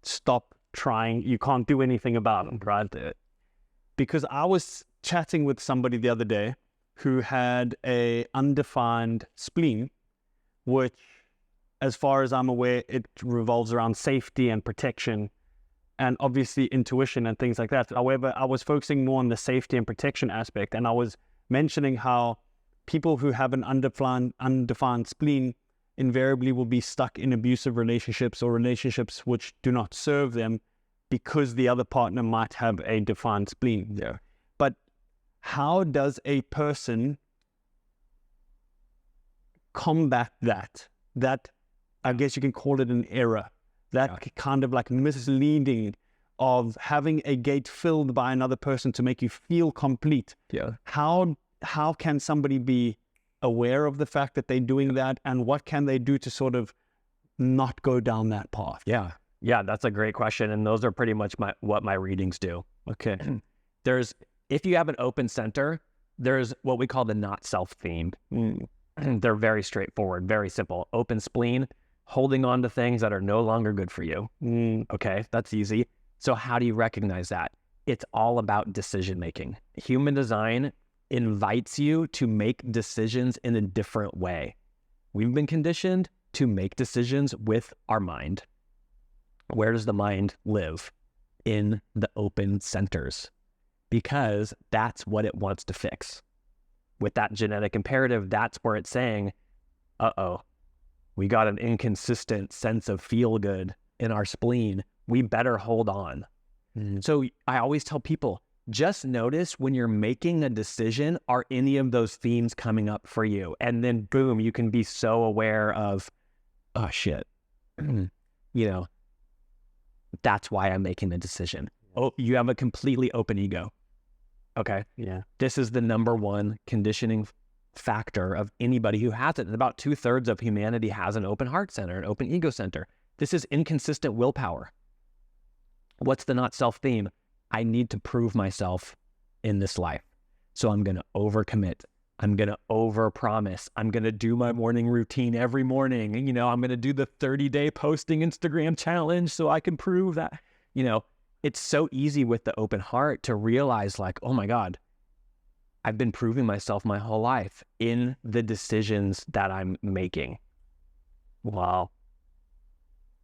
stop trying. You can't do anything about it, right? Because I was chatting with somebody the other day who had a undefined spleen, which, as far as I'm aware, it revolves around safety and protection and obviously intuition and things like that. However, I was focusing more on the safety and protection aspect, and I was mentioning how people who have an undefined spleen invariably will be stuck in abusive relationships or relationships which do not serve them because the other partner might have a defined spleen there. But how does a person combat that? That, I guess you can call it an error. That kind of like misleading of having a gate filled by another person to make you feel complete. Yeah. How can somebody be aware of the fact that they're doing that, and what can they do to sort of not go down that path? Yeah, that's a great question, and those are pretty much what my readings do. Okay. If you have an open center, there's what we call the not self theme. They're very straightforward, very simple. Open spleen, holding on to things that are no longer good for you. Okay, that's easy. So how do you recognize that? It's all about decision making. Human design invites you to make decisions in a different way. We've been conditioned to make decisions with our mind. Where does the mind live? In the open centers, because that's what it wants to fix. With that genetic imperative, that's where it's saying, we got an inconsistent sense of feel good in our spleen. We better hold on. So I always tell people, just notice when you're making a decision, are any of those themes coming up for you? And then boom, you can be so aware of, oh shit, that's why I'm making the decision. Oh, you have a completely open ego. Okay. Yeah. This is the number one conditioning factor of anybody who has it. And about 2/3 of humanity has an open heart center, an open ego center. This is inconsistent willpower. What's the not self theme? I need to prove myself in this life. So I'm going to overcommit. I'm going to overpromise. I'm going to do my morning routine every morning. I'm going to do the 30-day posting Instagram challenge so I can prove that, it's so easy with the open heart to realize like, oh my God, I've been proving myself my whole life in the decisions that I'm making. Wow.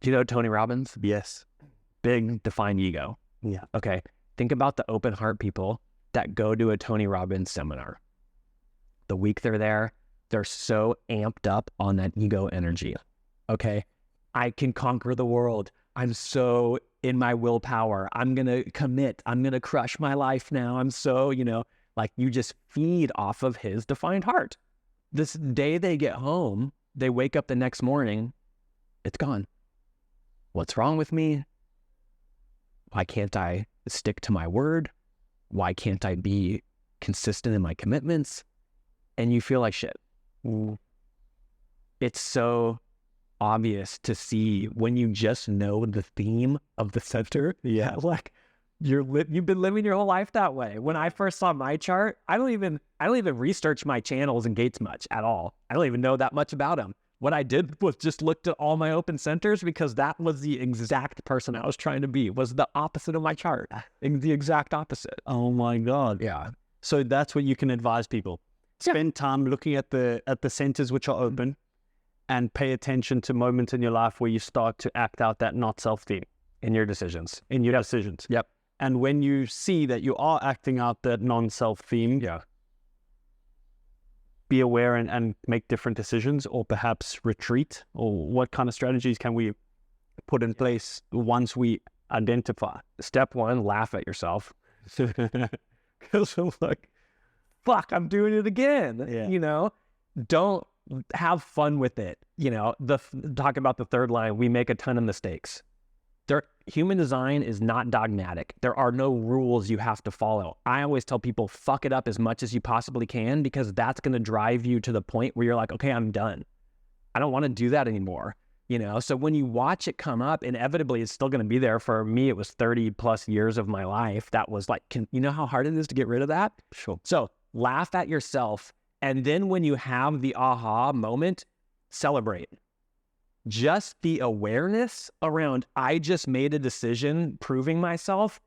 Do you know Tony Robbins? Yes. Big defined ego. Yeah. Okay. Think about the open heart people that go to a Tony Robbins seminar. The week they're there, they're so amped up on that ego energy. Okay. I can conquer the world. I'm so in my willpower. I'm going to commit. I'm going to crush my life now. I'm so, like you just feed off of his defined heart. This day they get home, they wake up the next morning, it's gone. What's wrong with me? Why can't I stick to my word? Why can't I be consistent in my commitments? And you feel like shit. It's so obvious to see when you just know the theme of the center. Yeah. Like you've been living your whole life that way. When I first saw my chart, I don't even research my channels and gates much at all. I don't even know that much about them. What I did was just looked at all my open centers because that was the exact person I was trying to be, was the opposite of my chart. The exact opposite. Oh my God. Yeah. So that's what you can advise people. Spend time looking at the centers which are open and pay attention to moments in your life where you start to act out that not self theme In your decisions. decisions. Yep. And when you see that you are acting out that non-self theme, be aware and make different decisions, or perhaps retreat, or what kind of strategies can we put in place once we identify? Step one, laugh at yourself. Because I'm like, fuck, I'm doing it again. Yeah. Don't have fun with it. Talk about the third line, we make a ton of mistakes. Human design is not dogmatic. There are no rules you have to follow. I always tell people, fuck it up as much as you possibly can, because that's going to drive you to the point where you're like, okay, I'm done. I don't want to do that anymore. So when you watch it come up, inevitably it's still going to be there. For me, it was 30 plus years of my life. That was like, you know how hard it is to get rid of that? Sure. So laugh at yourself. And then when you have the aha moment, celebrate. just the awareness around, I just made a decision proving myself,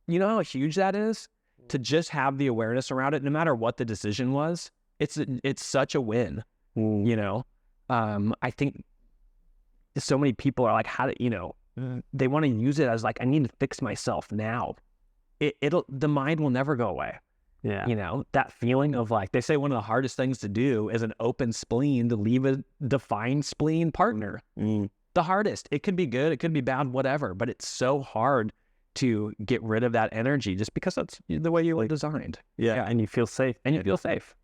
you know how huge that is? To just have the awareness around it, no matter what the decision was, it's such a win, you know? I think so many people are like, they want to use it as like, I need to fix myself now. The mind will never go away. Yeah. You know, that feeling of like, they say one of the hardest things to do is an open spleen, to leave a defined spleen partner. The hardest. It could be good, it could be bad, whatever, but it's so hard to get rid of that energy just because that's the way you were designed. Yeah. And you feel safe. And you feel safe.